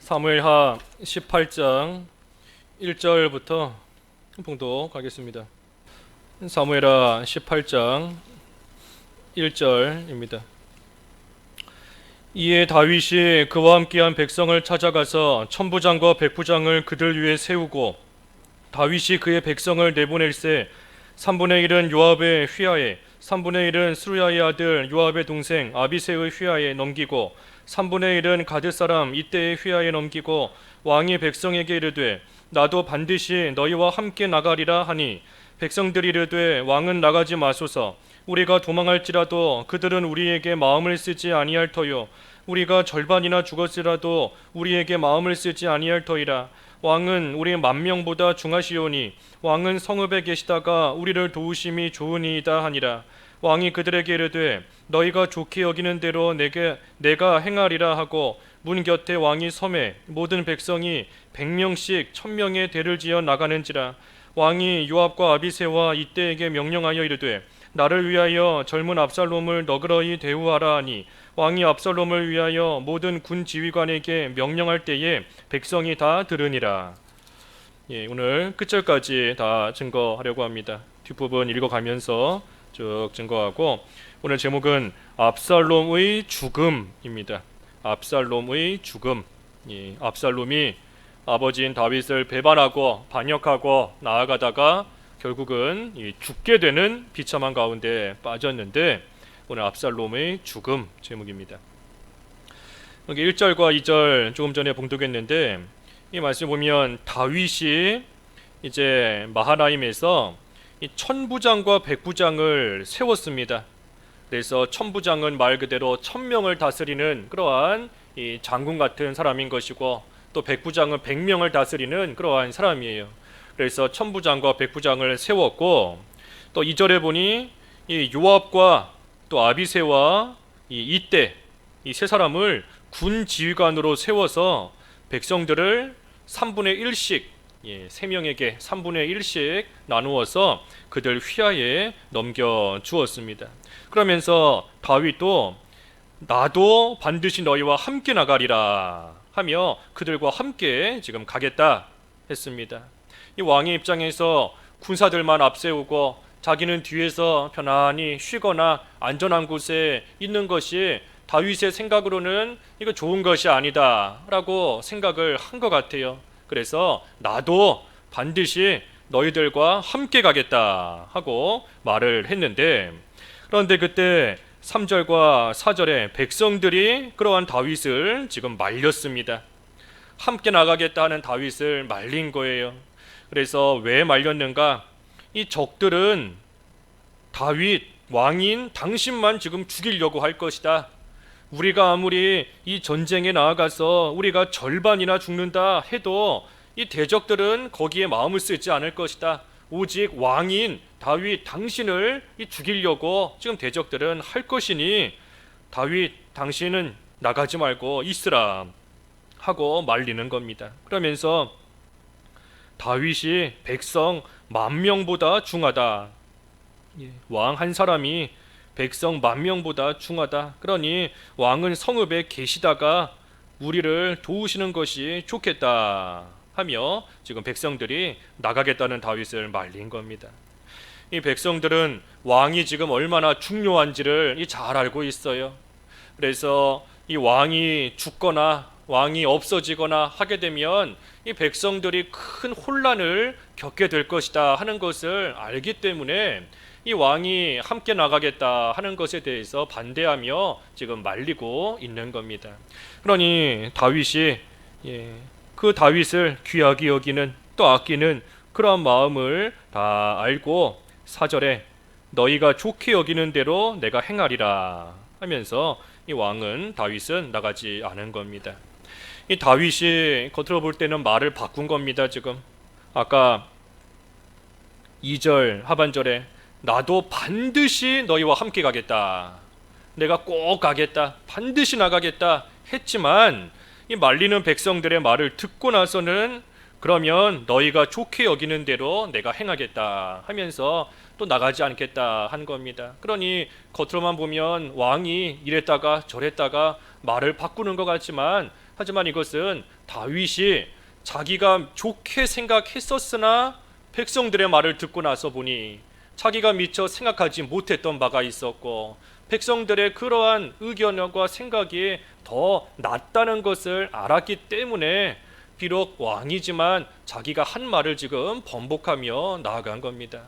사무엘하 18장 1절부터 봉독하겠습니다. 사무엘하 18장 1절입니다. 이에 다윗이 그와 함께한 백성을 찾아가서 천부장과 백부장을 그들 위에 세우고 다윗이 그의 백성을 내보낼세 3분의 1은 요압의 휘하에 3분의 1은 스루야의 아들 요압의 동생 아비새의 휘하에 넘기고 3분의 1은 가드 사람 이때의 휘하에 넘기고 왕이 백성에게 이르되 나도 반드시 너희와 함께 나가리라 하니 백성들이 이르되 왕은 나가지 마소서 우리가 도망할지라도 그들은 우리에게 마음을 쓰지 아니할 터요 우리가 절반이나 죽었으라도 우리에게 마음을 쓰지 아니할 터이라 왕은 우리 10,000명보다 중하시오니 왕은 성읍에 계시다가 우리를 도우심이 좋으니이다 하니라. 왕이 그들에게 이르되 너희가 좋게 여기는 대로 내가 행하리라 하고 문 곁에 왕이 섬에 모든 백성이 100명씩 1000명의 대를 지어 나가는지라. 왕이 요압과 아비새와 이때에게 명령하여 이르되 나를 위하여 젊은 압살롬을 너그러이 대우하라 하니 왕이 압살롬을 위하여 모든 군 지휘관에게 명령할 때에 백성이 다 들으니라. 오늘 끝절까지 다 증거하려고 합니다. 뒷부분 읽어가면서 쭉 증거하고 오늘 제목은 압살롬의 죽음입니다. 압살롬의 죽음. 압살롬이 아버지인 다윗을 배반하고 반역하고 나아가다가 결국은 죽게 되는 비참한 가운데 빠졌는데 오늘 압살롬의 죽음 제목입니다. 여기 1절과 2절 조금 전에 봉독했는데 이 말씀 보면 다윗이 이제 마하나임에서 이 천부장과 백부장을 세웠습니다. 그래서 천부장은 말 그대로 1000명을 다스리는 그러한 이 장군 같은 사람인 것이고 또 백부장은 100명을 다스리는 그러한 사람이에요. 그래서 천부장과 백부장을 세웠고 또 2절에 보니 이 요압과 또 아비새와 이때 이 세 사람을 군 지휘관으로 세워서 백성들을 3분의 1씩 3명에게 3분의 1씩 나누어서 그들 휘하에 넘겨 주었습니다. 그러면서 다윗도 나도 반드시 너희와 함께 나가리라 하며 그들과 함께 지금 가겠다 했습니다. 이 왕의 입장에서 군사들만 앞세우고 자기는 뒤에서 편안히 쉬거나 안전한 곳에 있는 것이 다윗의 생각으로는 이거 좋은 것이 아니다 라고 생각을 한 것 같아요. 그래서 나도 반드시 너희들과 함께 가겠다 하고 말을 했는데 그런데 그때 3절과 4절에 백성들이 그러한 다윗을 지금 말렸습니다. 함께 나가겠다 하는 다윗을 말린 거예요. 그래서 왜 말렸는가? 이 적들은 다윗 왕인 당신만 지금 죽이려고 할 것이다. 우리가 아무리 이 전쟁에 나아가서 우리가 절반이나 죽는다 해도 이 대적들은 거기에 마음을 쓰지 않을 것이다. 오직 왕인 다윗 당신을 죽이려고 지금 대적들은 할 것이니 다윗 당신은 나가지 말고 있으라 하고 말리는 겁니다. 그러면서 다윗이 백성 10,000명보다 중하다. 왕 한 사람이 백성 10,000명보다 중하다. 그러니 왕은 성읍에 계시다가 우리를 도우시는 것이 좋겠다 하며 지금 백성들이 나가겠다는 다윗을 말린 겁니다. 이 백성들은 왕이 지금 얼마나 중요한지를 잘 알고 있어요. 그래서 이 왕이 죽거나 왕이 없어지거나 하게 되면 이 백성들이 큰 혼란을 겪게 될 것이다 하는 것을 알기 때문에 이 왕이 함께 나가겠다 하는 것에 대해서 반대하며 지금 말리고 있는 겁니다. 그러니 다윗이 그 다윗을 귀하게 여기는 또 아끼는 그러한 마음을 다 알고 4절에 너희가 좋게 여기는 대로 내가 행하리라 하면서 이 왕은 다윗은 나가지 않은 겁니다. 이 다윗이 겉으로 볼 때는 말을 바꾼 겁니다. 지금 아까 2절 하반절에 나도 반드시 너희와 함께 가겠다. 내가 꼭 가겠다. 반드시 나가겠다 했지만 이 말리는 백성들의 말을 듣고 나서는 그러면 너희가 좋게 여기는 대로 내가 행하겠다 하면서 또 나가지 않겠다 한 겁니다. 그러니 겉으로만 보면 왕이 이랬다가 저랬다가 말을 바꾸는 것 같지만 하지만 이것은 다윗이 자기가 좋게 생각했었으나 백성들의 말을 듣고 나서 보니 자기가 미처 생각하지 못했던 바가 있었고 백성들의 그러한 의견과 생각이 더 낫다는 것을 알았기 때문에 비록 왕이지만 자기가 한 말을 지금 번복하며 나아간 겁니다.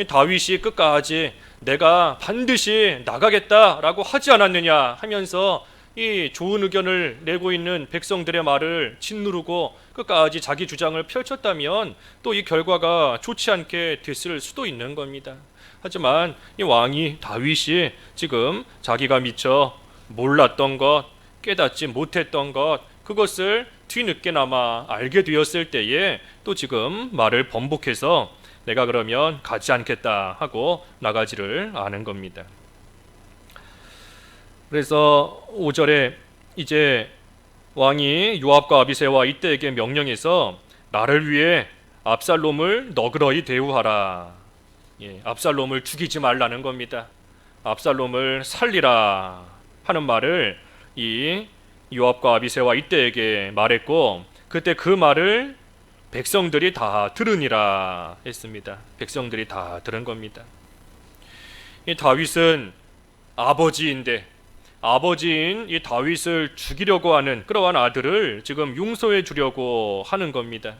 다윗이 끝까지 내가 반드시 나가겠다라고 하지 않았느냐 하면서 이 좋은 의견을 내고 있는 백성들의 말을 짓누르고 끝까지 자기 주장을 펼쳤다면 또 이 결과가 좋지 않게 됐을 수도 있는 겁니다. 하지만 이 왕이 다윗이 지금 자기가 미처 몰랐던 것, 깨닫지 못했던 것, 그것을 뒤늦게나마 알게 되었을 때에 또 지금 말을 번복해서 내가 그러면 가지 않겠다 하고 나가지를 않은 겁니다. 그래서 5절에 이제 왕이 요압과 아비새와 이때에게 명령해서 나를 위해 압살롬을 너그러이 대우하라. 압살롬을 죽이지 말라는 겁니다. 압살롬을 살리라 하는 말을 이 요압과 아비새와 이때에게 말했고 그때 그 말을 백성들이 다 들으니라 했습니다. 백성들이 다 들은 겁니다. 이 다윗은 아버지인데 아버지인 이 다윗을 죽이려고 하는 그러한 아들을 지금 용서해 주려고 하는 겁니다.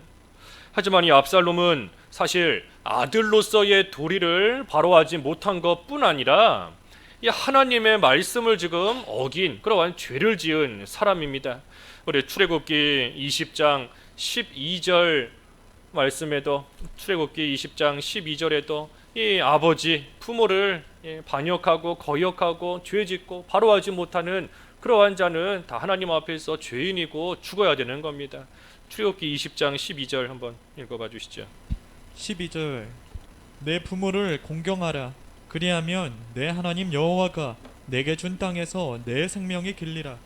하지만 이 압살롬은 사실 아들로서의 도리를 바로하지 못한 것뿐 아니라 이 하나님의 말씀을 지금 어긴 그러한 죄를 지은 사람입니다. 우리 출애굽기 20장 12절 말씀에도 출애굽기 20장 12절에도 이 아버지 부모를 반역하고 거역하고 죄짓고 바로하지 못하는 그러한 자는 다 하나님 앞에서 죄인이고 죽어야 되는 겁니다. 출애굽기 20장 12절 한번 읽어봐 주시죠. 12절 내 부모를 공경하라. 그리하면 내 하나님 여호와가 내게 준 땅에서 내 생명이 길리라.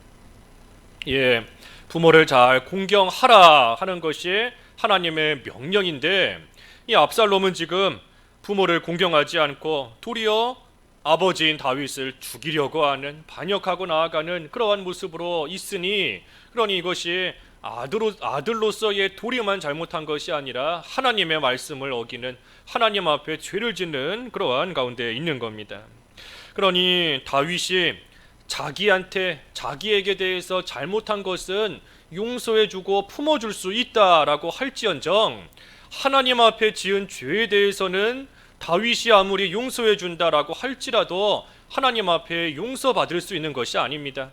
부모를 잘 공경하라 하는 것이 하나님의 명령인데 이 압살롬은 지금 부모를 공경하지 않고 도리어 아버지인 다윗을 죽이려고 하는 반역하고 나아가는 그러한 모습으로 있으니 그러니 이것이 아들로서의 도리만 잘못한 것이 아니라 하나님의 말씀을 어기는 하나님 앞에 죄를 짓는 그러한 가운데 있는 겁니다. 그러니 다윗이 자기에게 대해서 잘못한 것은 용서해주고 품어줄 수 있다라고 할지언정 하나님 앞에 지은 죄에 대해서는 다윗이 아무리 용서해준다라고 할지라도 하나님 앞에 용서받을 수 있는 것이 아닙니다.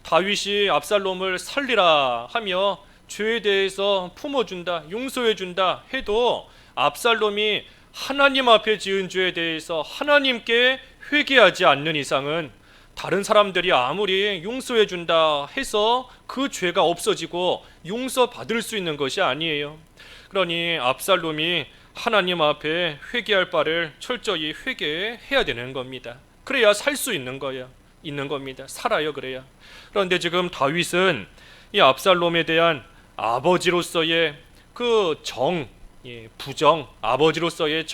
다윗이 압살롬을 살리라 하며 죄에 대해서 품어준다, 용서해준다 해도 압살롬이 하나님 앞에 지은 죄에 대해서 하나님께 회개하지 않는 이상은 다른 사람들이 아무리 용서해준다 해서 그 죄가 없어지고 용서받을 수 있는 것이 아니에요. 그러니 압살롬이 하나님 앞에 회개할 바를 철저히 회개해야 되는 겁니다. 그래야 살 수 있는 겁니다. 살아요. 그래야. 그런데 지금 다윗은 이 압살롬에 대한 아버지로서의 그 부정, 아버지로서의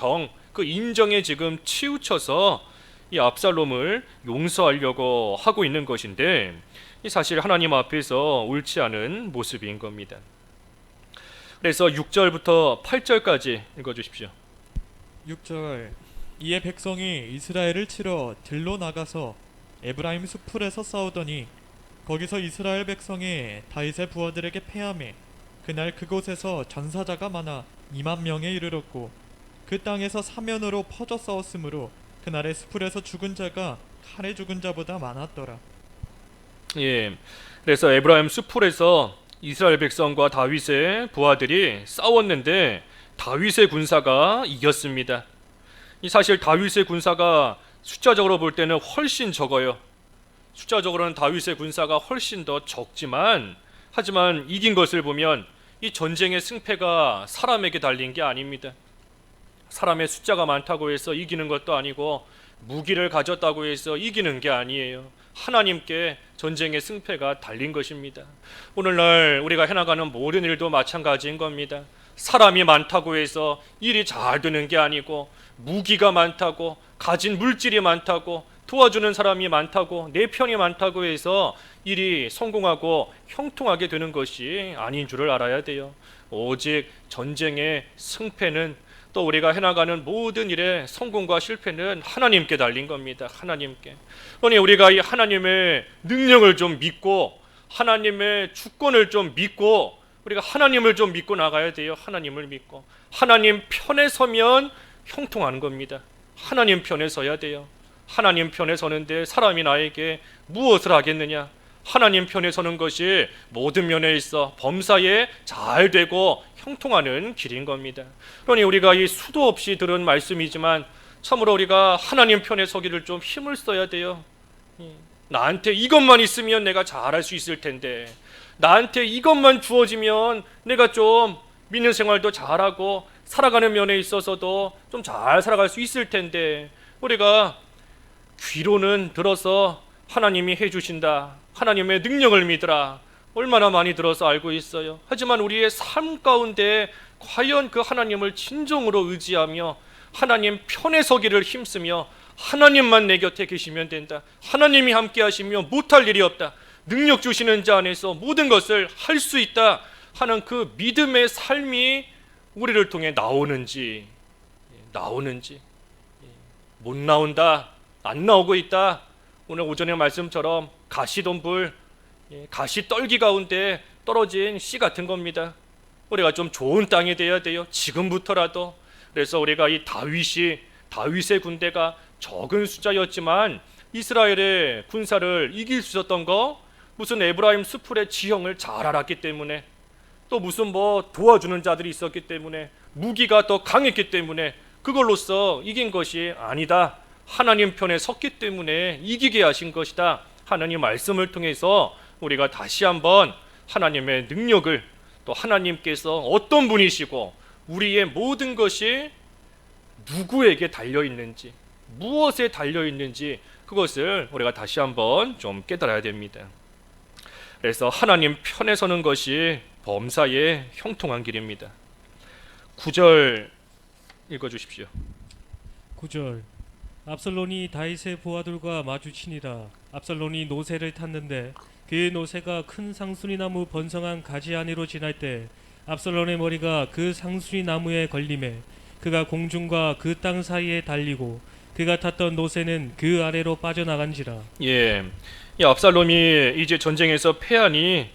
그 인정에 지금 치우쳐서 이 압살롬을 용서하려고 하고 있는 것인데 사실 하나님 앞에서 옳지 않은 모습인 겁니다. 그래서 6절부터 8절까지 읽어주십시오. 6절 이에 백성이 이스라엘을 치러 들로 나가서 에브라임 수풀에서 싸우더니 거기서 이스라엘 백성이 다윗의 부하들에게 패하매 그날 그곳에서 전사자가 많아 2만 명에 이르렀고 그 땅에서 사면으로 퍼져 싸웠으므로 그날의 수풀에서 죽은 자가 칼에 죽은 자보다 많았더라. 그래서 에브라임 수풀에서 이스라엘 백성과 다윗의 부하들이 싸웠는데 다윗의 군사가 이겼습니다. 사실 다윗의 군사가 숫자적으로 볼 때는 훨씬 적어요. 숫자적으로는 다윗의 군사가 훨씬 더 적지만 하지만 이긴 것을 보면 이 전쟁의 승패가 사람에게 달린 게 아닙니다. 사람의 숫자가 많다고 해서 이기는 것도 아니고 무기를 가졌다고 해서 이기는 게 아니에요. 하나님께 전쟁의 승패가 달린 것입니다. 오늘날 우리가 해나가는 모든 일도 마찬가지인 겁니다. 사람이 많다고 해서 일이 잘 되는 게 아니고 무기가 많다고 가진 물질이 많다고 도와주는 사람이 많다고, 내 편이 많다고 해서 일이 성공하고 형통하게 되는 것이 아닌 줄을 알아야 돼요. 오직 전쟁의 승패는, 또 우리가 해나가는 모든 일의 성공과 실패는 하나님께 달린 겁니다. 하나님께. 그러니 우리가 이 하나님의 능력을 좀 믿고, 하나님의 주권을 좀 믿고, 우리가 하나님을 좀 믿고 나가야 돼요. 하나님을 믿고. 하나님 편에 서면 형통하는 겁니다. 하나님 편에 서야 돼요. 하나님 편에 서는데 사람이 나에게 무엇을 하겠느냐? 하나님 편에 서는 것이 모든 면에 있어 범사에 잘 되고 형통하는 길인 겁니다. 그러니 우리가 이 수도 없이 들은 말씀이지만 참으로 우리가 하나님 편에 서기를 좀 힘을 써야 돼요. 나한테 이것만 있으면 내가 잘할 수 있을 텐데, 나한테 이것만 주어지면 내가 좀 믿는 생활도 잘하고 살아가는 면에 있어서도 좀 잘 살아갈 수 있을 텐데, 우리가 귀로는 들어서 하나님이 해주신다, 하나님의 능력을 믿으라, 얼마나 많이 들어서 알고 있어요. 하지만 우리의 삶 가운데 과연 그 하나님을 진정으로 의지하며 하나님 편에 서기를 힘쓰며 하나님만 내 곁에 계시면 된다, 하나님이 함께 하시며 못할 일이 없다, 능력 주시는 자 안에서 모든 것을 할 수 있다 하는 그 믿음의 삶이 우리를 통해 나오는지 못 나온다, 안 나오고 있다, 오늘 오전의 말씀처럼 가시덤불, 가시 떨기 가운데 떨어진 씨 같은 겁니다. 우리가 좀 좋은 땅이 돼야 돼요. 지금부터라도. 그래서 우리가 이 다윗의 군대가 적은 숫자였지만 이스라엘의 군사를 이길 수 있었던 거, 무슨 에브라임 수풀의 지형을 잘 알았기 때문에, 또 무슨 뭐 도와주는 자들이 있었기 때문에, 무기가 더 강했기 때문에 그걸로써 이긴 것이 아니다, 하나님 편에 섰기 때문에 이기게 하신 것이다 하나님 말씀을 통해서 우리가 다시 한번 하나님의 능력을, 또 하나님께서 어떤 분이시고 우리의 모든 것이 누구에게 달려있는지, 무엇에 달려있는지, 그것을 우리가 다시 한번 좀 깨달아야 됩니다. 그래서 하나님 편에 서는 것이 범사의 형통한 길입니다. 9절 읽어주십시오. 9절. 압살론이 다윗의 부하들과 마주치니라. 압살론이 노새를 탔는데 그 노새가 큰 상수리 나무 번성한 가지 안으로 지날 때 압살론의 머리가 그 상수리 나무에 걸림에 그가 공중과 그 땅 사이에 달리고 그가 탔던 노새는 그 아래로 빠져나간지라. 예, 이 압살롬이 이제 전쟁에서 패하니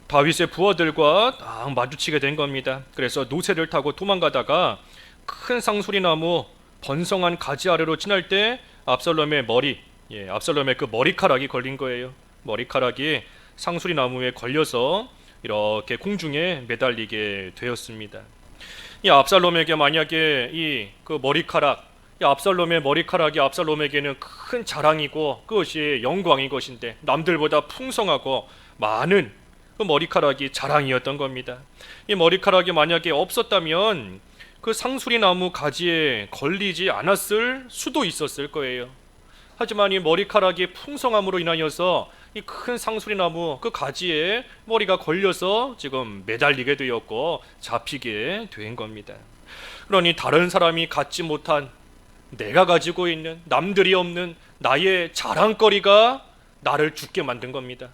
다윗의 부하들과 딱 마주치게 된 겁니다. 그래서 노새를 타고 도망가다가 큰 상수리 나무 번성한 가지 아래로 지날 때 압살롬의 압살롬의 그 머리카락이 걸린 거예요. 머리카락이 상수리 나무에 걸려서 이렇게 공중에 매달리게 되었습니다. 이 압살롬에게 만약에 이 압살롬의 머리카락이 압살롬에게는 큰 자랑이고 그것이 영광인 것인데, 남들보다 풍성하고 많은 그 머리카락이 자랑이었던 겁니다. 이 머리카락이 만약에 없었다면 그 상수리 나무 가지에 걸리지 않았을 수도 있었을 거예요. 하지만 이 머리카락이 풍성함으로 인하여서 이 큰 상수리 나무 그 가지에 머리가 걸려서 지금 매달리게 되었고 잡히게 된 겁니다. 그러니 다른 사람이 갖지 못한, 내가 가지고 있는, 남들이 없는 나의 자랑거리가 나를 죽게 만든 겁니다.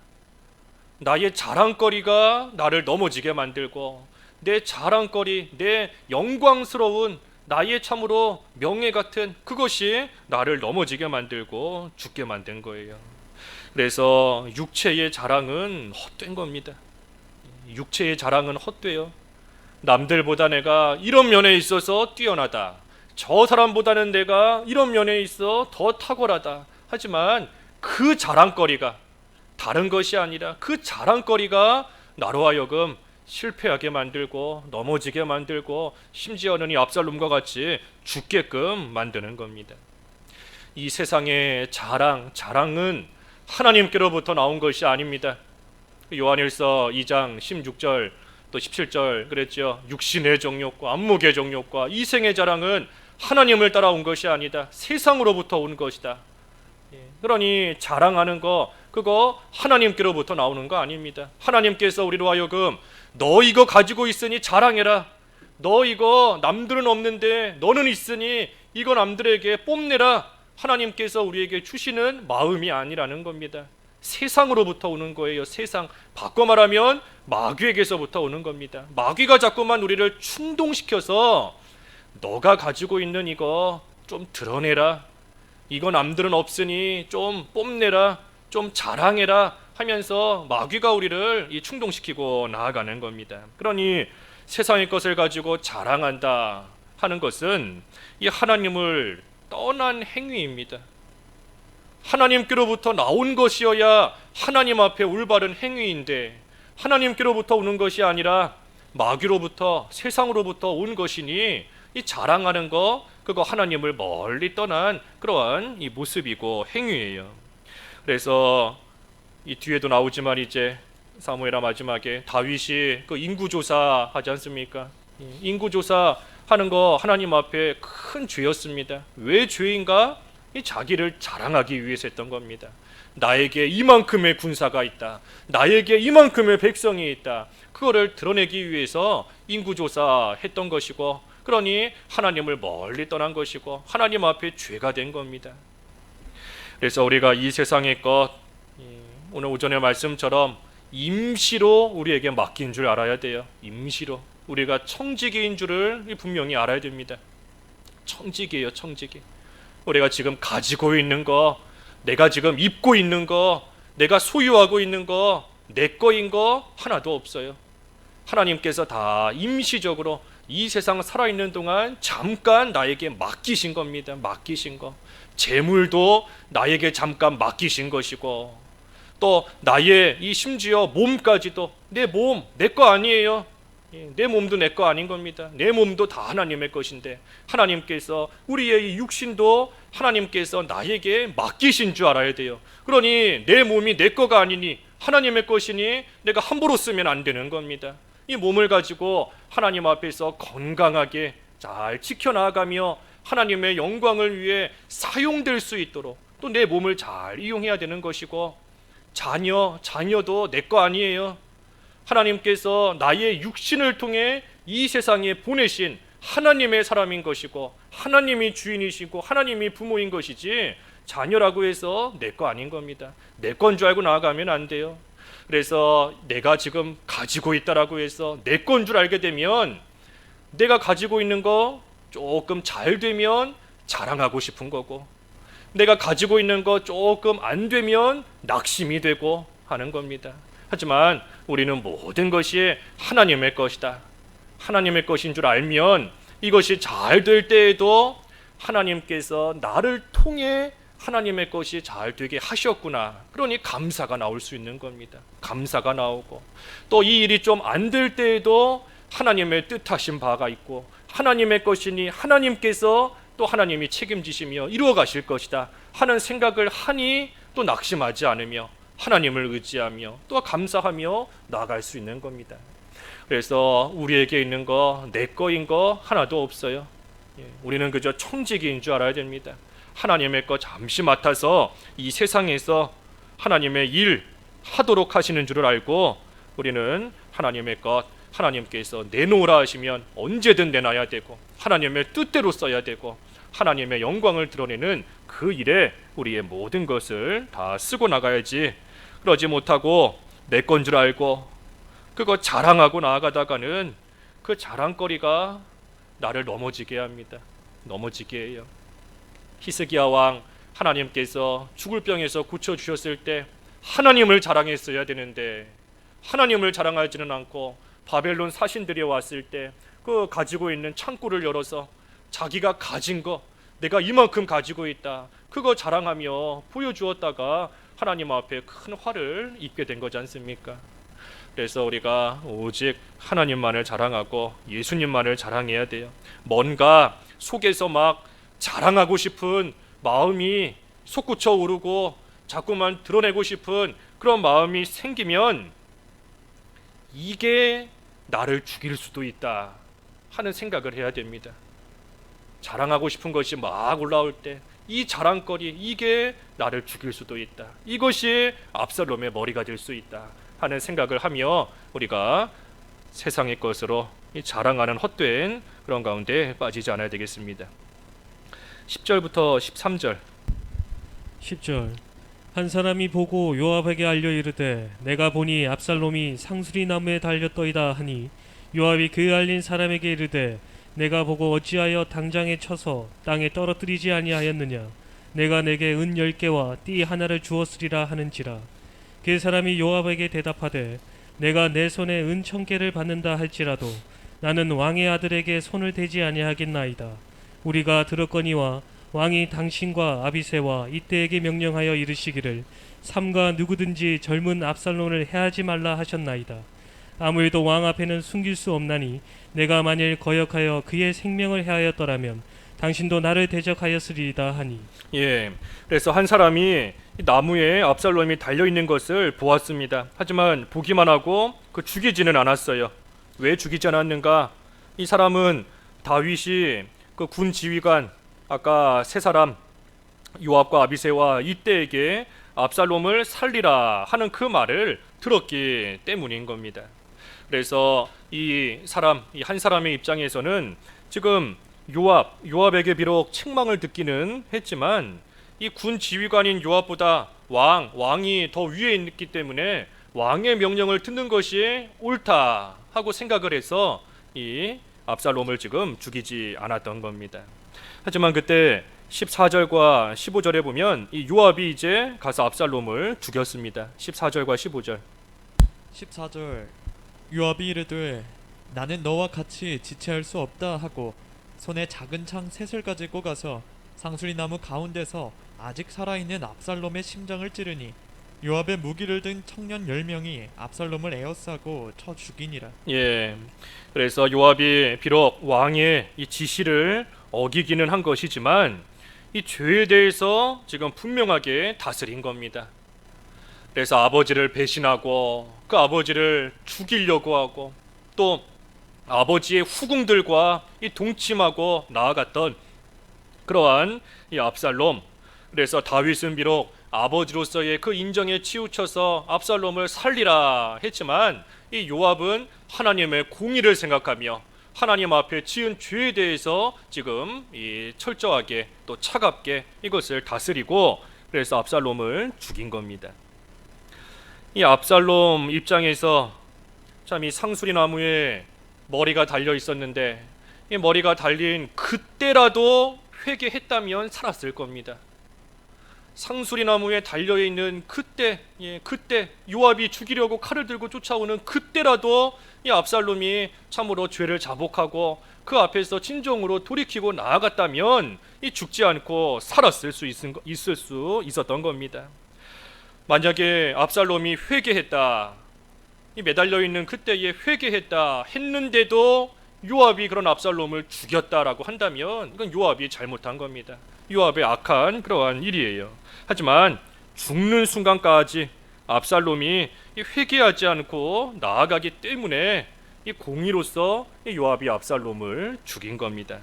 나의 자랑거리가 나를 넘어지게 만들고, 내 자랑거리, 내 영광스러운 나의 참으로 명예 같은 그것이 나를 넘어지게 만들고 죽게 만든 거예요. 그래서 육체의 자랑은 헛된 겁니다. 육체의 자랑은 헛돼요. 남들보다 내가 이런 면에 있어서 뛰어나다, 저 사람보다는 내가 이런 면에 있어 더 탁월하다, 하지만 그 자랑거리가 다른 것이 아니라 그 자랑거리가 나로 하여금 실패하게 만들고 넘어지게 만들고 심지어는 이 압살롬과 같이 죽게끔 만드는 겁니다. 이 세상의 자랑은 하나님께로부터 나온 것이 아닙니다. 요한일서 2장 16절 또 17절 그랬죠. 육신의 정욕과 안목의 정욕과 이생의 자랑은 하나님을 따라온 것이 아니다, 세상으로부터 온 것이다. 그러니 자랑하는 거, 그거 하나님께로부터 나오는 거 아닙니다. 하나님께서 우리로 하여금 너 이거 가지고 있으니 자랑해라, 너 이거 남들은 없는데 너는 있으니 이거 남들에게 뽐내라, 하나님께서 우리에게 주시는 마음이 아니라는 겁니다. 세상으로부터 오는 거예요. 세상. 바꿔 말하면 마귀에게서부터 오는 겁니다. 마귀가 자꾸만 우리를 충동시켜서 너가 가지고 있는 이거 좀 드러내라, 이거 남들은 없으니 좀 뽐내라, 좀 자랑해라 하면서 마귀가 우리를 충동시키고 나아가는 겁니다. 그러니 세상의 것을 가지고 자랑한다 하는 것은 이 하나님을 떠난 행위입니다. 하나님께로부터 나온 것이어야 하나님 앞에 올바른 행위인데, 하나님께로부터 오는 것이 아니라 마귀로부터, 세상으로부터 온 것이니 이 자랑하는 거, 그거 하나님을 멀리 떠난 그러한 이 모습이고 행위예요. 그래서 이 뒤에도 나오지만 이제 사무엘하 마지막에 다윗이 그 인구조사 하지 않습니까? 인구조사 하는 거 하나님 앞에 큰 죄였습니다. 왜 죄인가? 이 자기를 자랑하기 위해서 했던 겁니다. 나에게 이만큼의 군사가 있다, 나에게 이만큼의 백성이 있다, 그거를 드러내기 위해서 인구조사 했던 것이고, 그러니 하나님을 멀리 떠난 것이고 하나님 앞에 죄가 된 겁니다. 그래서 우리가 이 세상의 것, 오늘 오전의 말씀처럼 임시로 우리에게 맡긴 줄 알아야 돼요. 임시로. 우리가 청지기인 줄을 분명히 알아야 됩니다. 청지기예요, 청지기. 우리가 지금 가지고 있는 거, 내가 지금 입고 있는 거, 내가 소유하고 있는 거, 내 거인 거 하나도 없어요. 하나님께서 다 임시적으로 이 세상 살아있는 동안 잠깐 나에게 맡기신 겁니다. 맡기신 거. 재물도 나에게 잠깐 맡기신 것이고, 또 나의 이 심지어 몸까지도, 내 몸, 내 거 아니에요. 내 몸도 내 거 아닌 겁니다. 내 몸도 다 하나님의 것인데, 하나님께서 우리의 이 육신도 하나님께서 나에게 맡기신 줄 알아야 돼요. 그러니 내 몸이 내 거가 아니니 하나님의 것이니 내가 함부로 쓰면 안 되는 겁니다. 이 몸을 가지고 하나님 앞에서 건강하게 잘 지켜나가며 하나님의 영광을 위해 사용될 수 있도록 또 내 몸을 잘 이용해야 되는 것이고, 자녀도 내 거 아니에요. 하나님께서 나의 육신을 통해 이 세상에 보내신 하나님의 사람인 것이고, 하나님이 주인이시고 하나님이 부모인 것이지, 자녀라고 해서 내 거 아닌 겁니다. 내 건 줄 알고 나아가면 안 돼요. 그래서 내가 지금 가지고 있다라고 해서 내 건 줄 알게 되면, 내가 가지고 있는 거 조금 잘 되면 자랑하고 싶은 거고, 내가 가지고 있는 거 조금 안 되면 낙심이 되고 하는 겁니다. 하지만 우리는 모든 것이 하나님의 것이다, 하나님의 것인 줄 알면 이것이 잘 될 때에도 하나님께서 나를 통해 하나님의 것이 잘 되게 하셨구나, 그러니 감사가 나올 수 있는 겁니다. 감사가 나오고, 또 이 일이 좀 안 될 때에도 하나님의 뜻하신 바가 있고, 하나님의 것이니 하나님께서 또 하나님이 책임지시며 이루어 가실 것이다 하는 생각을 하니 또 낙심하지 않으며 하나님을 의지하며 또 감사하며 나아갈 수 있는 겁니다. 그래서 우리에게 있는 거, 내 거인 거 하나도 없어요. 우리는 그저 청지기인 줄 알아야 됩니다. 하나님의 거 잠시 맡아서 이 세상에서 하나님의 일 하도록 하시는 줄을 알고, 우리는 하나님의 것, 하나님께서 내놓으라 하시면 언제든 내놔야 되고, 하나님의 뜻대로 써야 되고, 하나님의 영광을 드러내는 그 일에 우리의 모든 것을 다 쓰고 나가야지, 그러지 못하고 내 건 줄 알고 그거 자랑하고 나아가다가는 그 자랑거리가 나를 넘어지게 합니다. 넘어지게 해요. 히스기야 왕, 하나님께서 죽을 병에서 고쳐주셨을 때 하나님을 자랑했어야 되는데 하나님을 자랑하지는 않고 바벨론 사신들이 왔을 때 그 가지고 있는 창고를 열어서 자기가 가진 거, 내가 이만큼 가지고 있다, 그거 자랑하며 보여주었다가 하나님 앞에 큰 화를 입게 된 거지 않습니까? 그래서 우리가 오직 하나님만을 자랑하고 예수님만을 자랑해야 돼요. 뭔가 속에서 막 자랑하고 싶은 마음이 솟구쳐 오르고 자꾸만 드러내고 싶은 그런 마음이 생기면 이게 나를 죽일 수도 있다 하는 생각을 해야 됩니다. 자랑하고 싶은 것이 막 올라올 때 이 자랑거리, 이게 나를 죽일 수도 있다, 이것이 압살롬의 머리가 될 수 있다 하는 생각을 하며 우리가 세상의 것으로 자랑하는 헛된 그런 가운데 빠지지 않아야 되겠습니다. 10절부터 13절 10절. 한 사람이 보고 요압에게 알려 이르되 내가 보니 압살롬이 상수리 나무에 달렸더이다 하니 요압이 그 알린 사람에게 이르되 내가 보고 어찌하여 당장에 쳐서 땅에 떨어뜨리지 아니하였느냐. 내가 내게 은 10개와 띠 하나를 주었으리라 하는지라. 그 사람이 요압에게 대답하되 내가 내 손에 은 1000개를 받는다 할지라도 나는 왕의 아들에게 손을 대지 아니하겠나이다. 우리가 들었거니와 왕이 당신과 아비새와 이때에게 명령하여 이르시기를 삼가 누구든지 젊은 압살롬을 해하지 말라 하셨나이다. 아무래도 왕 앞에는 숨길 수 없나니 내가 만일 거역하여 그의 생명을 해하였더라면 당신도 나를 대적하였으리이다 하니. 예, 그래서 한 사람이 이 나무에 압살롬이 달려 있는 것을 보았습니다. 하지만 보기만 하고 죽이지는 않았어요. 왜 죽이지 않았는가? 이 사람은 다윗이 그 군 지휘관 아까 세 사람 요압과 아비새와 이때에게 압살롬을 살리라 하는 그 말을 들었기 때문인 겁니다. 그래서 이 한 사람의 입장에서는 지금 요압에게 비록 책망을 듣기는 했지만 이 군 지휘관인 요압보다 왕이 더 위에 있기 때문에 왕의 명령을 듣는 것이 옳다 하고 생각을 해서 이 압살롬을 지금 죽이지 않았던 겁니다. 하지만 그때 14절과 15절에 보면 이 요압이 이제 가서 압살롬을 죽였습니다. 14절과 15절. 14절. 요압이 이르되 나는 너와 같이 지체할 수 없다 하고 손에 작은 창 셋을 가지고 가서 상수리 나무 가운데서 아직 살아있는 압살롬의 심장을 찌르니 요압의 무기를 든 청년 10명이 압살롬을 에워싸고 쳐 죽이니라. 예. 그래서 요압이 비록 왕의 이 지시를 어기기는 한 것이지만 이 죄에 대해서 지금 분명하게 다스린 겁니다. 그래서 아버지를 배신하고 그 아버지를 죽이려고 하고 또 아버지의 후궁들과 이 동침하고 나아갔던 그러한 이 압살롬. 그래서 다윗은 비록 아버지로서의 그 인정에 치우쳐서 압살롬을 살리라 했지만 이 요압은 하나님의 공의를 생각하며 하나님 앞에 지은 죄에 대해서 지금 이 철저하게 또 차갑게 이것을 다스리고 그래서 압살롬을 죽인 겁니다. 이 압살롬 입장에서 참 이 상수리 나무에 머리가 달려 있었는데 이 머리가 달린 그때라도 회개했다면 살았을 겁니다. 상수리 나무에 달려 있는 그때 요압이 죽이려고 칼을 들고 쫓아오는 그때라도 이 압살롬이 참으로 죄를 자복하고 그 앞에서 진정으로 돌이키고 나아갔다면 이 죽지 않고 살았을 수 있었던 겁니다. 만약에 압살롬이 회개했다, 이 매달려 있는 그때에 회개했다 했는데도 요압이 그런 압살롬을 죽였다라고 한다면 이건 요압이 잘못한 겁니다. 요압의 악한 그러한 일이에요. 하지만 죽는 순간까지 압살롬이 회개하지 않고 나아가기 때문에 이 공의로서 요압이 압살롬을 죽인 겁니다.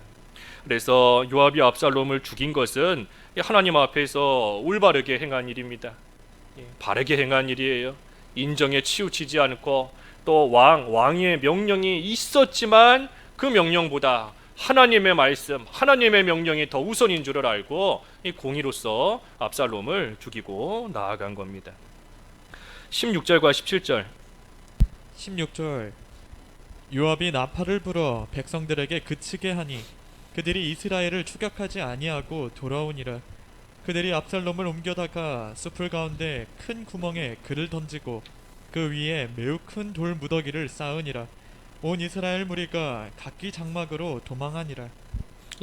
그래서 요압이 압살롬을 죽인 것은 하나님 앞에서 올바르게 행한 일입니다. 바르게 행한 일이에요. 인정에 치우치지 않고 또 왕의 명령이 있었지만 그 명령보다 하나님의 말씀, 하나님의 명령이 더 우선인 줄을 알고 이 공의로서 압살롬을 죽이고 나아간 겁니다. 16절과 17절. 16절. 요압이 나팔을 불어 백성들에게 그치게 하니 그들이 이스라엘을 추격하지 아니하고 돌아오니라. 그들이 압살롬을 옮겨다가 숲을 가운데 큰 구멍에 그를 던지고 그 위에 매우 큰 돌 무더기를 쌓으니라. 온 이스라엘 무리가 각기 장막으로 도망하니라.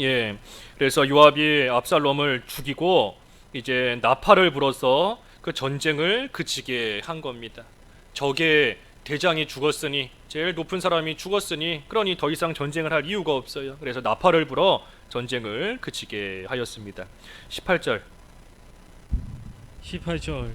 예, 그래서 요압이 압살롬을 죽이고 이제 나팔을 불어서 그 전쟁을 그치게 한 겁니다. 적의 대장이 죽었으니, 제일 높은 사람이 죽었으니 그러니 더 이상 전쟁을 할 이유가 없어요. 그래서 나팔을 불어 전쟁을 그치게 하였습니다. 18절. 18절.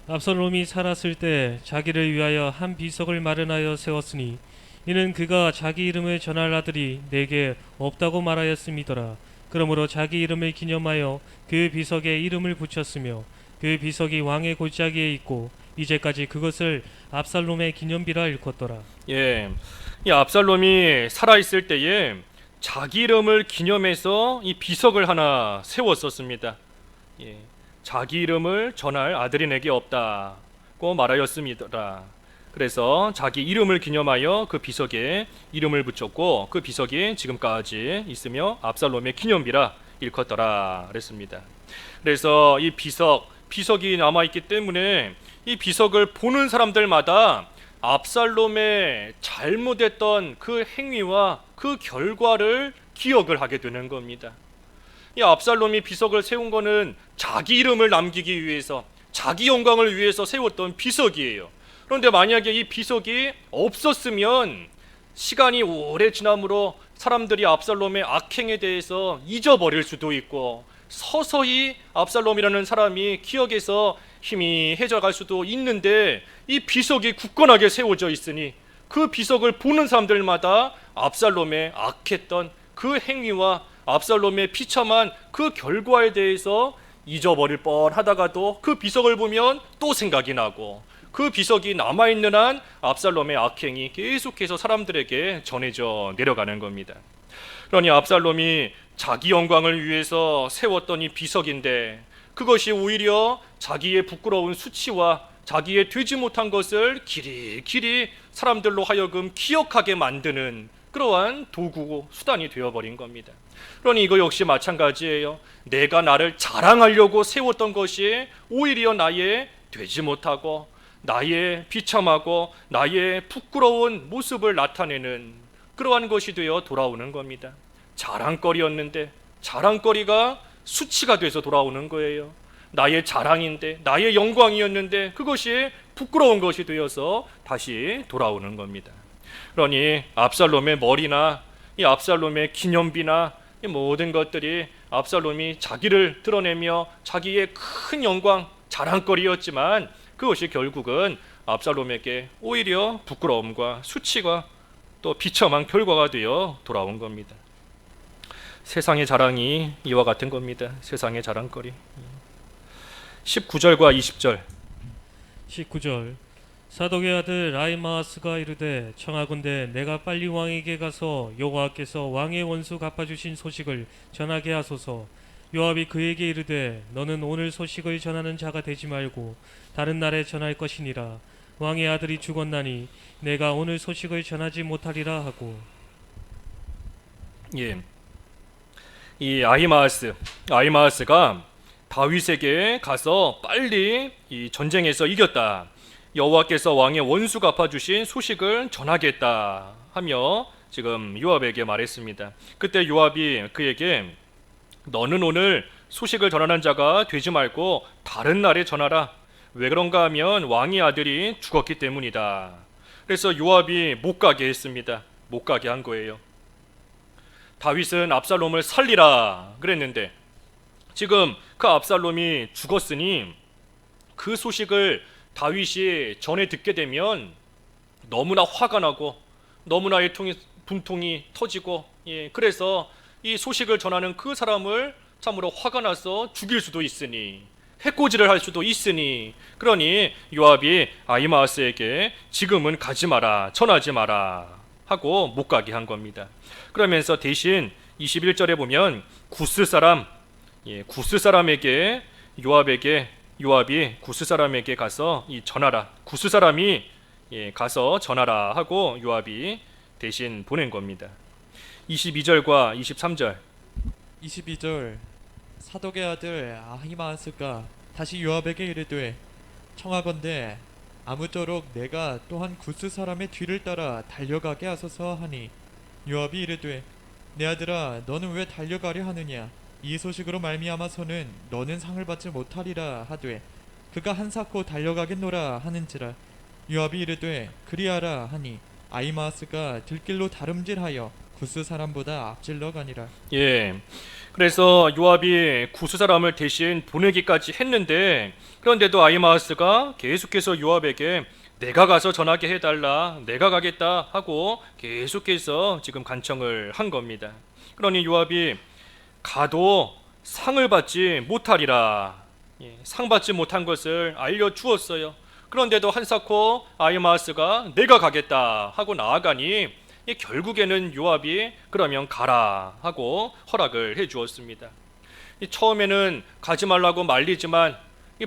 압살롬이 살았을 때 자기를 위하여 한 비석을 마련하여 세웠으니 이는 그가 자기 이름을 전할 아들이 내게 없다고 말하였음이더라. 그러므로 자기 이름을 기념하여 그 비석에 이름을 붙였으며 그 비석이 왕의 골짜기에 있고 이제까지 그것을 압살롬의 기념비라 일컫더라. 예, 이 압살롬이 살아있을 때에 자기 이름을 기념해서 이 비석을 하나 세웠었습니다. 예, 자기 이름을 전할 아들이 내게 없다고 말하였습니다. 그래서 자기 이름을 기념하여 그 비석에 이름을 붙였고 그 비석이 지금까지 있으며 압살롬의 기념비라 일컫더라 그랬습니다. 그래서 이 비석이 남아있기 때문에 이 비석을 보는 사람들마다 압살롬의 잘못했던 그 행위와 그 결과를 기억을 하게 되는 겁니다. 이 압살롬이 비석을 세운 거는 자기 이름을 남기기 위해서, 자기 영광을 위해서 세웠던 비석이에요. 그런데 만약에 이 비석이 없었으면 시간이 오래 지남으로 사람들이 압살롬의 악행에 대해서 잊어버릴 수도 있고 서서히 압살롬이라는 사람이 기억에서 희미해져갈 수도 있는데, 이 비석이 굳건하게 세워져 있으니 그 비석을 보는 사람들마다 압살롬의 악했던 그 행위와 압살롬의 비참한 그 결과에 대해서 잊어버릴 뻔하다가도 그 비석을 보면 또 생각이 나고, 그 비석이 남아있는 한 압살롬의 악행이 계속해서 사람들에게 전해져 내려가는 겁니다. 그러니 압살롬이 자기 영광을 위해서 세웠던 이 비석인데, 그것이 오히려 자기의 부끄러운 수치와 자기의 되지 못한 것을 길이길이 사람들로 하여금 기억하게 만드는 그러한 도구, 수단이 되어버린 겁니다. 그러니 이거 역시 마찬가지예요. 내가 나를 자랑하려고 세웠던 것이 오히려 나의 되지 못하고 나의 비참하고 나의 부끄러운 모습을 나타내는 그러한 것이 되어 돌아오는 겁니다. 자랑거리였는데 자랑거리가 수치가 돼서 돌아오는 거예요. 나의 자랑인데, 나의 영광이었는데 그것이 부끄러운 것이 되어서 다시 돌아오는 겁니다. 그러니 압살롬의 머리나 이 압살롬의 기념비나 이 모든 것들이 압살롬이 자기를 드러내며 자기의 큰 영광, 자랑거리였지만 그것이 결국은 압살롬에게 오히려 부끄러움과 수치가 또 비참한 결과가 되어 돌아온 겁니다. 세상의 자랑이 이와 같은 겁니다. 세상의 자랑거리. 19절과 20절. 19절. 사독의 아들 아히마아스가 이르되 청하건대 내가 빨리 왕에게 가서 여호와께서 왕의 원수 갚아주신 소식을 전하게 하소서. 요압이 그에게 이르되 너는 오늘 소식을 전하는 자가 되지 말고 다른 날에 전할 것이니라. 왕의 아들이 죽었나니 내가 오늘 소식을 전하지 못하리라 하고. 예, 이 아히마아스가 다윗에게 가서 빨리 이 전쟁에서 이겼다, 여호와께서 왕의 원수 갚아주신 소식을 전하겠다 하며 지금 요압에게 말했습니다. 그때 요압이 그에게 너는 오늘 소식을 전하는 자가 되지 말고 다른 날에 전하라. 왜 그런가 하면 왕의 아들이 죽었기 때문이다. 그래서 요압이 못 가게 했습니다. 못 가게 한 거예요. 다윗은 압살롬을 살리라 그랬는데 지금 그 압살롬이 죽었으니 그 소식을 다윗이 전해 듣게 되면 너무나 화가 나고 너무나 분통이 터지고, 그래서 이 소식을 전하는 그 사람을 참으로 화가 나서 죽일 수도 있으니, 해코지를 할 수도 있으니, 그러니 요압이 아히마아스에게 지금은 가지 마라, 전하지 마라 하고 못 가게 한 겁니다. 그러면서 대신 21절에 보면 구스 사람에게 요압이 구스 사람에게 가서 전하라, 구스 사람이 가서 전하라 하고 요압이 대신 보낸 겁니다. 22절과 23절. 22절. 사독의 아들 아히마아스가 다시 요압에게 이르되 청하건대 아무쪼록 내가 또한 구스 사람의 뒤를 따라 달려가게 하소서 하니 요압이 이르되 내 아들아 너는 왜 달려가려 하느냐, 이 소식으로 말미암아서는 너는 상을 받지 못하리라 하되 그가 한사코 달려가겠노라 하는지라. 요압이 이르되 그리하라 하니 아히마아스가 들길로 다름질하여 구스 사람보다 앞질러 가니라. 예, 그래서 요압이 구스 사람을 대신 보내기까지 했는데, 그런데도 아히마아스가 계속해서 요압에게 내가 가서 전하게 해달라, 내가 가겠다 하고 계속해서 지금 간청을 한 겁니다. 그러니 요압이 가도 상을 받지 못하리라, 상 받지 못한 것을 알려주었어요. 그런데도 한사코 아히마아스가 내가 가겠다 하고 나아가니 결국에는 요압이 그러면 가라 하고 허락을 해주었습니다. 처음에는 가지 말라고 말리지만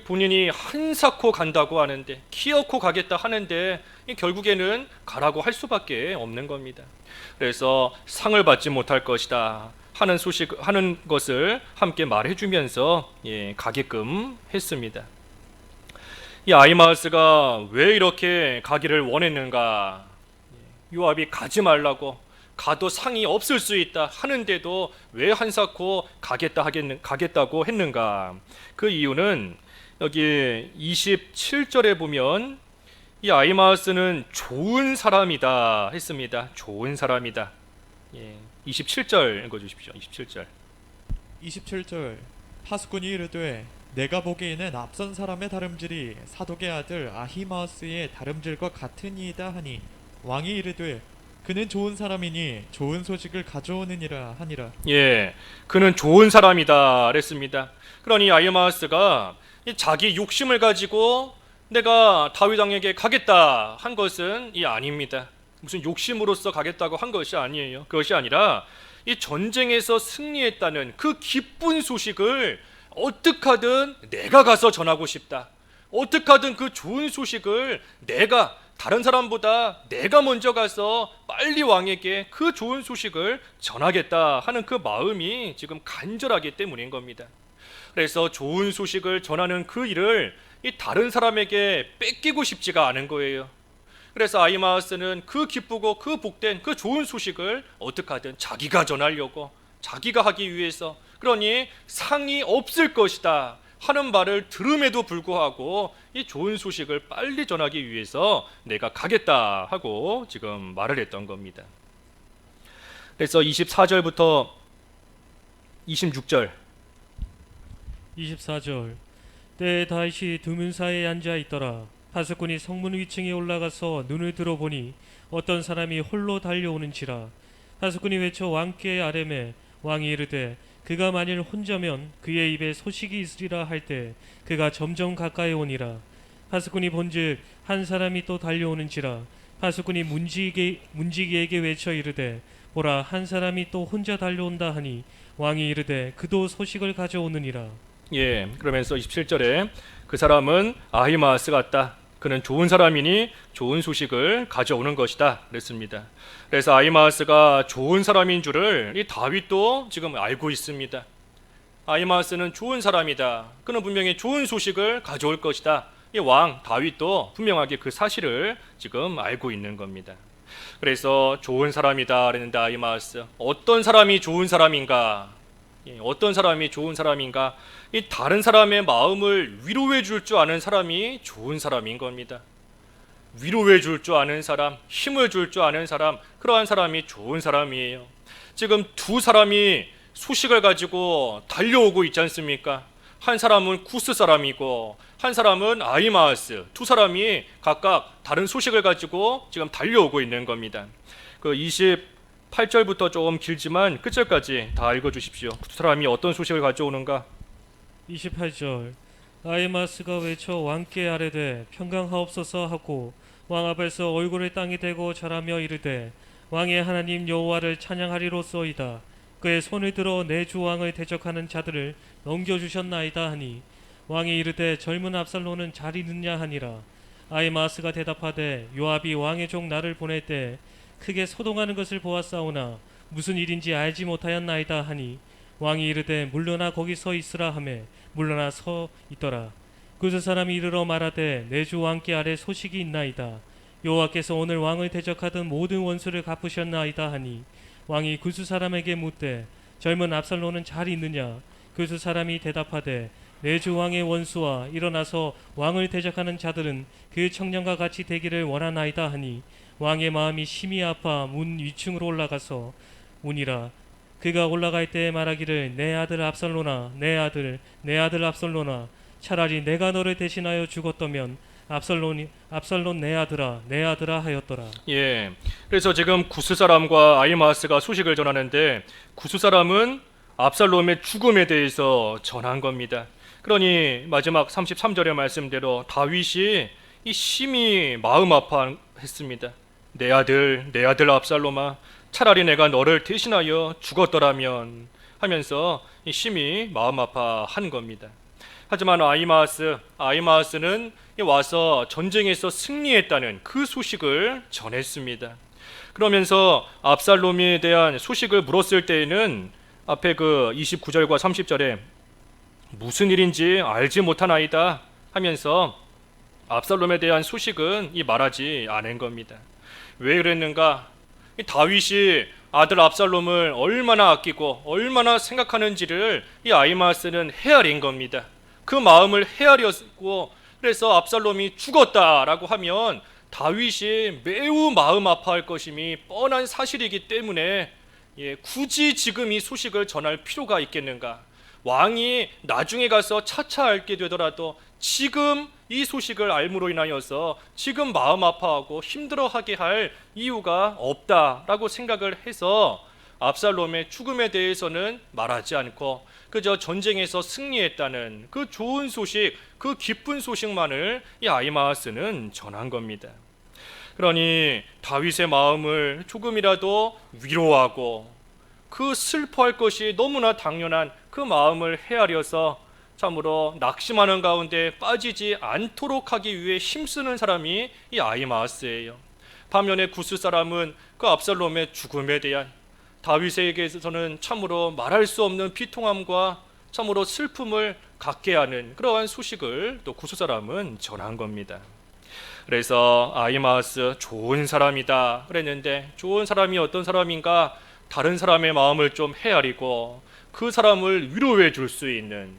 본인이 한사코 간다고 하는데, 키어코 가겠다 하는데 결국에는 가라고 할 수밖에 없는 겁니다. 그래서 상을 받지 못할 것이다 하는 것을 함께 말해주면서 가게끔 했습니다. 이 아히마아스가 왜 이렇게 가기를 원했는가? 요압이 가지 말라고, 가도 상이 없을 수 있다 하는데도 왜 한사코 가겠다고 했는가? 그 이유는 여기 27절에 보면 이 아히마아스는 좋은 사람이다 했습니다. 좋은 사람이다. 27절 읽어주십시오. 27절. 27절 파수꾼이 이르되 내가 보기에는 앞선 사람의 다름질이 사독의 아들 아히마아스의 다름질과 같으니이다 하니 왕이 이르되 그는 좋은 사람이니 좋은 소식을 가져오느니라 하니라. 그는 좋은 사람이다 그랬습니다. 그러니 아히마아스가 자기 욕심을 가지고 내가 다윗 왕에게 가겠다 한 것은 아닙니다. 무슨 욕심으로서 가겠다고 한 것이 아니에요. 그것이 아니라 이 전쟁에서 승리했다는 그 기쁜 소식을 어떻게 하든 내가 가서 전하고 싶다. 어떻게 하든 그 좋은 소식을 내가, 다른 사람보다 내가 먼저 가서 빨리 왕에게 그 좋은 소식을 전하겠다 하는 그 마음이 지금 간절하기 때문인 겁니다. 그래서 좋은 소식을 전하는 그 일을 이 다른 사람에게 뺏기고 싶지가 않은 거예요. 그래서 아히마아스는 그 기쁘고 그 복된 그 좋은 소식을 어떻게 하든 자기가 전하려고, 자기가 하기 위해서, 그러니 상이 없을 것이다 하는 말을 들음에도 불구하고 이 좋은 소식을 빨리 전하기 위해서 내가 가겠다 하고 지금 말을 했던 겁니다. 그래서 24절부터 26절. 24절 때에 다윗이 두문사에 앉아 있더라. 파수꾼이 성문 위층에 올라가서 눈을 들어보니 어떤 사람이 홀로 달려오는지라. 파수꾼이 외쳐 왕께 아뢰매 왕이 이르되 그가 만일 혼자면 그의 입에 소식이 있으리라 할 때 그가 점점 가까이 오니라. 파수꾼이 본즉 한 사람이 또 달려오는지라. 파수꾼이 문지기에게 외쳐 이르되 보라 한 사람이 또 혼자 달려온다 하니 왕이 이르되 그도 소식을 가져오느니라. 그러면서 27절에 그 사람은 아히마아스 같다. 그는 좋은 사람이니 좋은 소식을 가져오는 것이다 그랬습니다. 그래서 아히마아스가 좋은 사람인 줄을 이 다윗도 지금 알고 있습니다. 아히마아스는 좋은 사람이다. 그는 분명히 좋은 소식을 가져올 것이다. 이 왕 다윗도 분명하게 그 사실을 지금 알고 있는 겁니다. 그래서 좋은 사람이다 그랬는데 아히마아스, 어떤 사람이 좋은 사람인가? 어떤 사람이 좋은 사람인가? 이 다른 사람의 마음을 위로해 줄 줄 아는 사람이 좋은 사람인 겁니다. 위로해 줄 줄 아는 사람, 힘을 줄 줄 아는 사람, 그러한 사람이 좋은 사람이에요. 지금 두 사람이 소식을 가지고 달려오고 있지 않습니까? 한 사람은 구스 사람이고 한 사람은 아히마아스, 두 사람이 각각 다른 소식을 가지고 지금 달려오고 있는 겁니다. 그 28절부터 조금 길지만 끝절까지 다 읽어주십시오. 두 사람이 어떤 소식을 가져오는가? 28절 아히마아스가 외쳐 왕께 아뢰되 평강하옵소서 하고 왕 앞에서 얼굴을 땅에 대고 절하며 이르되 왕의 하나님 여호와를 찬양하리로소이다. 그의 손을 들어 내 주 왕을 대적하는 자들을 넘겨주셨나이다 하니 왕이 이르되 젊은 압살론은 잘 있느냐 하니라. 아히마아스가 대답하되 요압이 왕의 종 나를 보낼 때 크게 소동하는 것을 보았사오나 무슨 일인지 알지 못하였나이다 하니 왕이 이르되 물러나 거기 서 있으라 하매 물러나 서 있더라. 구스 사람이 이르러 말하되 내 주 왕께 아래 소식이 있나이다. 여호와께서 오늘 왕을 대적하던 모든 원수를 갚으셨나이다 하니 왕이 구스 사람에게 묻되 젊은 압살론은 잘 있느냐? 구스 사람이 대답하되 내 주 왕의 원수와 일어나서 왕을 대적하는 자들은 그 청년과 같이 되기를 원하나이다 하니 왕의 마음이 심히 아파 문 위층으로 올라가서 오니라. 그가 올라갈 때 말하기를 내 아들 압살론아, 내 아들 압살론아, 차라리 내가 너를 대신하여 죽었다면 압살론 내 아들아 하였더라. 그래서 지금 구스 사람과 아히마아스가 소식을 전하는데 구스 사람은 압살롬의 죽음에 대해서 전한 겁니다. 그러니 마지막 33절의 말씀대로 다윗이 이 심히 마음 아파했습니다. 내 아들 압살롬아, 차라리 내가 너를 대신하여 죽었더라면 하면서 심히 마음 아파한 겁니다. 하지만 아히마아스는 와서 전쟁에서 승리했다는 그 소식을 전했습니다. 그러면서 압살롬에 대한 소식을 물었을 때에는 앞에 그 29절과 30절에 무슨 일인지 알지 못하나이다 하면서 압살롬에 대한 소식은 말하지 않은 겁니다. 왜 그랬는가? 이 다윗이 아들 압살롬을 얼마나 아끼고 얼마나 생각하는지를 이 아히마아스는 헤아린 겁니다. 그 마음을 헤아렸고, 그래서 압살롬이 죽었다라고 하면 다윗이 매우 마음 아파할 것임이 뻔한 사실이기 때문에 굳이 지금 이 소식을 전할 필요가 있겠는가? 왕이 나중에 가서 차차 알게 되더라도 지금 이 소식을 알므로 인하여서 지금 마음 아파하고 힘들어하게 할 이유가 없다라고 생각을 해서 압살롬의 죽음에 대해서는 말하지 않고 그저 전쟁에서 승리했다는 그 좋은 소식, 그 기쁜 소식만을 이 아히마아스는 전한 겁니다. 그러니 다윗의 마음을 조금이라도 위로하고 그 슬퍼할 것이 너무나 당연한 그 마음을 헤아려서 참으로 낙심하는 가운데 빠지지 않도록 하기 위해 힘쓰는 사람이 이 아히마아스예요. 반면에 구스 사람은 그 압살롬의 죽음에 대한 다윗에게서는 참으로 말할 수 없는 비통함과 참으로 슬픔을 갖게 하는 그러한 소식을 또 구스 사람은 전한 겁니다. 그래서 아히마아스 좋은 사람이다 그랬는데, 좋은 사람이 어떤 사람인가? 다른 사람의 마음을 좀 헤아리고 그 사람을 위로해 줄 수 있는,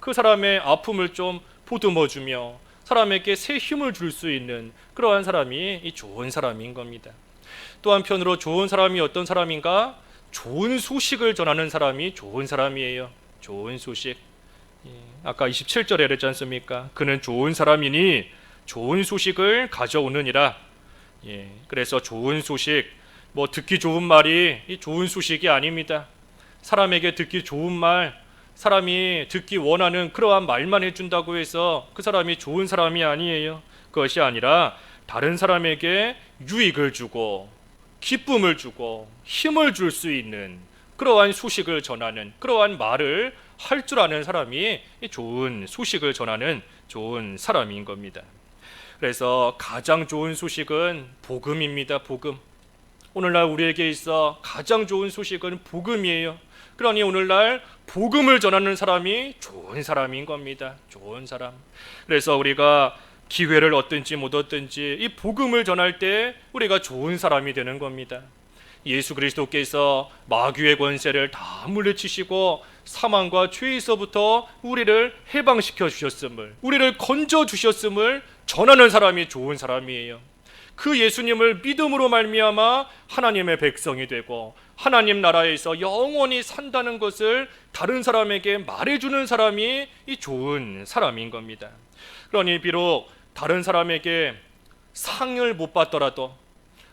그 사람의 아픔을 좀 보듬어 주며 사람에게 새 힘을 줄 수 있는 그러한 사람이 이 좋은 사람인 겁니다. 또 한편으로 좋은 사람이 어떤 사람인가? 좋은 소식을 전하는 사람이 좋은 사람이에요. 좋은 소식. 아까 27절에 그랬지 않습니까? 그는 좋은 사람이니 좋은 소식을 가져오느니라. 그래서 좋은 소식, 듣기 좋은 말이 좋은 소식이 아닙니다. 사람에게 듣기 좋은 말, 사람이 듣기 원하는 그러한 말만 해준다고 해서 그 사람이 좋은 사람이 아니에요. 그것이 아니라 다른 사람에게 유익을 주고 기쁨을 주고 힘을 줄 수 있는 그러한 소식을 전하는, 그러한 말을 할 줄 아는 사람이 좋은 소식을 전하는 좋은 사람인 겁니다. 그래서 가장 좋은 소식은 복음입니다. 복음. 오늘날 우리에게 있어 가장 좋은 소식은 복음이에요. 그러니 오늘날 복음을 전하는 사람이 좋은 사람인 겁니다. 좋은 사람. 그래서 우리가 기회를 얻든지 못 얻든지 이 복음을 전할 때 우리가 좋은 사람이 되는 겁니다. 예수 그리스도께서 마귀의 권세를 다 물리치시고 사망과 죄에서부터 우리를 해방시켜 주셨음을, 우리를 건져 주셨음을 전하는 사람이 좋은 사람이에요. 그 예수님을 믿음으로 말미암아 하나님의 백성이 되고 하나님 나라에서 영원히 산다는 것을 다른 사람에게 말해주는 사람이 이 좋은 사람인 겁니다. 그러니 비록 다른 사람에게 상을 못 받더라도,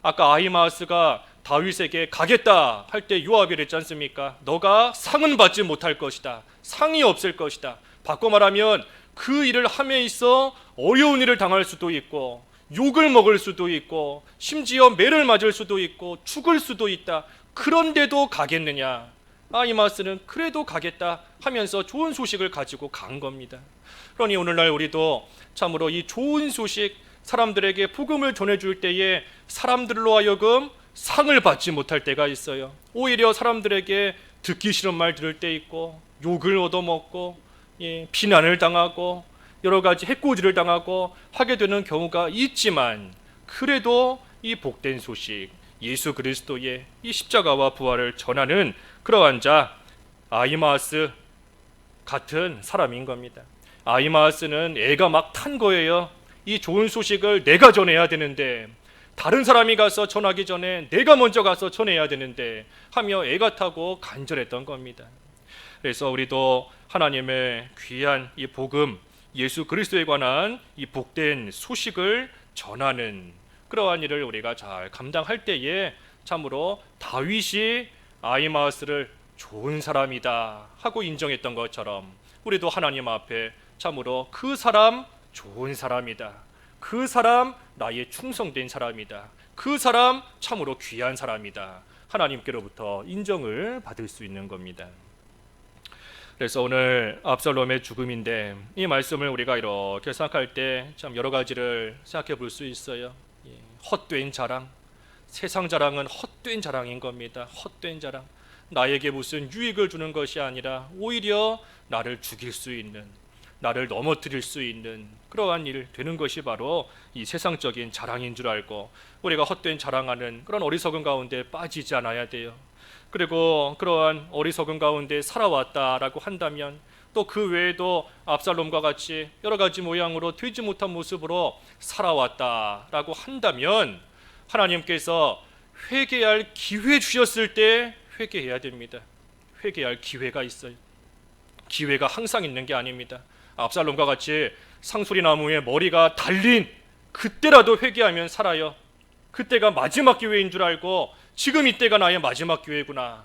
아까 아히마아스가 다윗에게 가겠다 할 때 요압이 그랬지 않습니까? 너가 상은 받지 못할 것이다. 상이 없을 것이다. 바꿔 말하면 그 일을 함에 있어 어려운 일을 당할 수도 있고 욕을 먹을 수도 있고 심지어 매를 맞을 수도 있고 죽을 수도 있다. 그런데도 가겠느냐? 아히마아스는 그래도 가겠다 하면서 좋은 소식을 가지고 간 겁니다. 그러니 오늘날 우리도 참으로 이 좋은 소식, 사람들에게 복음을 전해줄 때에 사람들로 하여금 상을 받지 못할 때가 있어요. 오히려 사람들에게 듣기 싫은 말 들을 때 있고 욕을 얻어먹고 비난을 당하고 여러 가지 해코지를 당하고 하게 되는 경우가 있지만, 그래도 이 복된 소식, 예수 그리스도의 이 십자가와 부활을 전하는 그러한 자 아히마아스 같은 사람인 겁니다. 아히마아스는 애가 막 탄 거예요. 이 좋은 소식을 내가 전해야 되는데, 다른 사람이 가서 전하기 전에 내가 먼저 가서 전해야 되는데 하며 애가 타고 간절했던 겁니다. 그래서 우리도 하나님의 귀한 이 복음, 예수 그리스도에 관한 이 복된 소식을 전하는 그러한 일을 우리가 잘 감당할 때에 참으로 다윗이 아히마아스를 좋은 사람이다 하고 인정했던 것처럼 우리도 하나님 앞에 참으로 그 사람 좋은 사람이다, 그 사람 나의 충성된 사람이다, 그 사람 참으로 귀한 사람이다, 하나님께로부터 인정을 받을 수 있는 겁니다. 그래서 오늘 압살롬의 죽음인데 이 말씀을 우리가 이렇게 생각할 때 참 여러 가지를 생각해 볼 수 있어요. 헛된 자랑, 세상 자랑은 헛된 자랑인 겁니다. 헛된 자랑. 나에게 무슨 유익을 주는 것이 아니라 오히려 나를 죽일 수 있는, 나를 넘어뜨릴 수 있는 그러한 일 되는 것이 바로 이 세상적인 자랑인 줄 알고 우리가 헛된 자랑하는 그런 어리석은 가운데 빠지지 않아야 돼요. 그리고 그러한 어리석은 가운데 살아왔다라고 한다면 또 그 외에도 압살롬과 같이 여러 가지 모양으로 되지 못한 모습으로 살아왔다라고 한다면 하나님께서 회개할 기회 주셨을 때 회개해야 됩니다. 회개할 기회가 있어요. 기회가 항상 있는 게 아닙니다. 압살롬과 같이 상수리 나무에 머리가 달린 그때라도 회개하면 살아요. 그때가 마지막 기회인 줄 알고 지금 이때가 나의 마지막 기회구나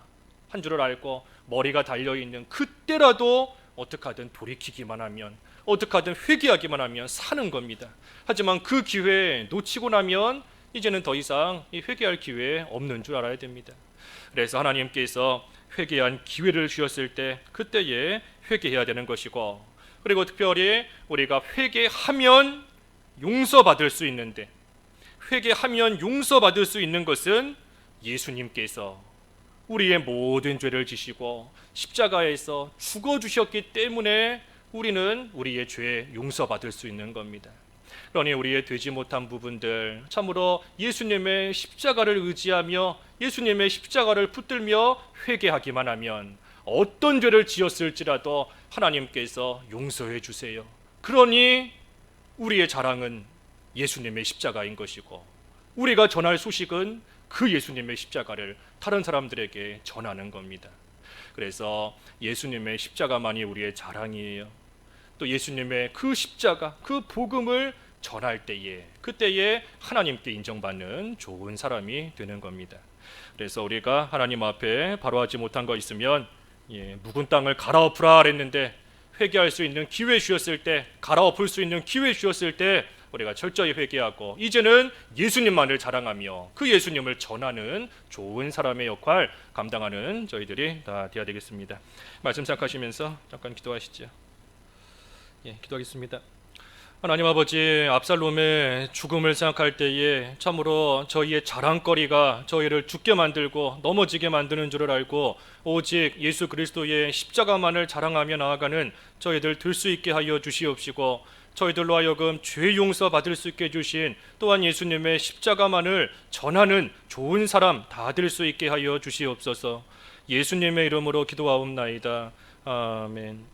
한 줄을 알고 머리가 달려있는 그때라도 어떻게 하든 돌이키기만 하면, 어떻게 하든 회개하기만 하면 사는 겁니다. 하지만 그 기회 놓치고 나면 이제는 더 이상 이 회개할 기회 없는 줄 알아야 됩니다. 그래서 하나님께서 회개한 기회를 주셨을 때 그때에 회개해야 되는 것이고, 그리고 특별히 우리가 회개하면 용서받을 수 있는데, 회개하면 용서받을 수 있는 것은 예수님께서 우리의 모든 죄를 지시고 십자가에서 죽어주셨기 때문에 우리는 우리의 죄 용서받을 수 있는 겁니다. 그러니 우리의 되지 못한 부분들 참으로 예수님의 십자가를 의지하며 예수님의 십자가를 붙들며 회개하기만 하면 어떤 죄를 지었을지라도 하나님께서 용서해 주세요. 그러니 우리의 자랑은 예수님의 십자가인 것이고 우리가 전할 소식은 그 예수님의 십자가를 다른 사람들에게 전하는 겁니다. 그래서 예수님의 십자가만이 우리의 자랑이에요. 또 예수님의 그 십자가, 그 복음을 전할 때에 그때에 하나님께 인정받는 좋은 사람이 되는 겁니다. 그래서 우리가 하나님 앞에 바로하지 못한 거 있으면 묵은 땅을 갈아엎으라 그랬는데 회개할 수 있는 기회 주셨을 때, 갈아엎을 수 있는 기회 주셨을 때 우리가 철저히 회개하고 이제는 예수님만을 자랑하며 그 예수님을 전하는 좋은 사람의 역할 감당하는 저희들이 다 되어야 되겠습니다. 말씀 생각하시면서 잠깐 기도하시죠. 기도하겠습니다. 하나님 아버지, 압살롬의 죽음을 생각할 때에 참으로 저희의 자랑거리가 저희를 죽게 만들고 넘어지게 만드는 줄을 알고 오직 예수 그리스도의 십자가만을 자랑하며 나아가는 저희들 될 수 있게 하여 주시옵시고, 저희들로 하여금 죄 용서 받을 수 있게 해주신 또한 예수님의 십자가만을 전하는 좋은 사람 다 될 수 있게 하여 주시옵소서. 예수님의 이름으로 기도하옵나이다. 아멘.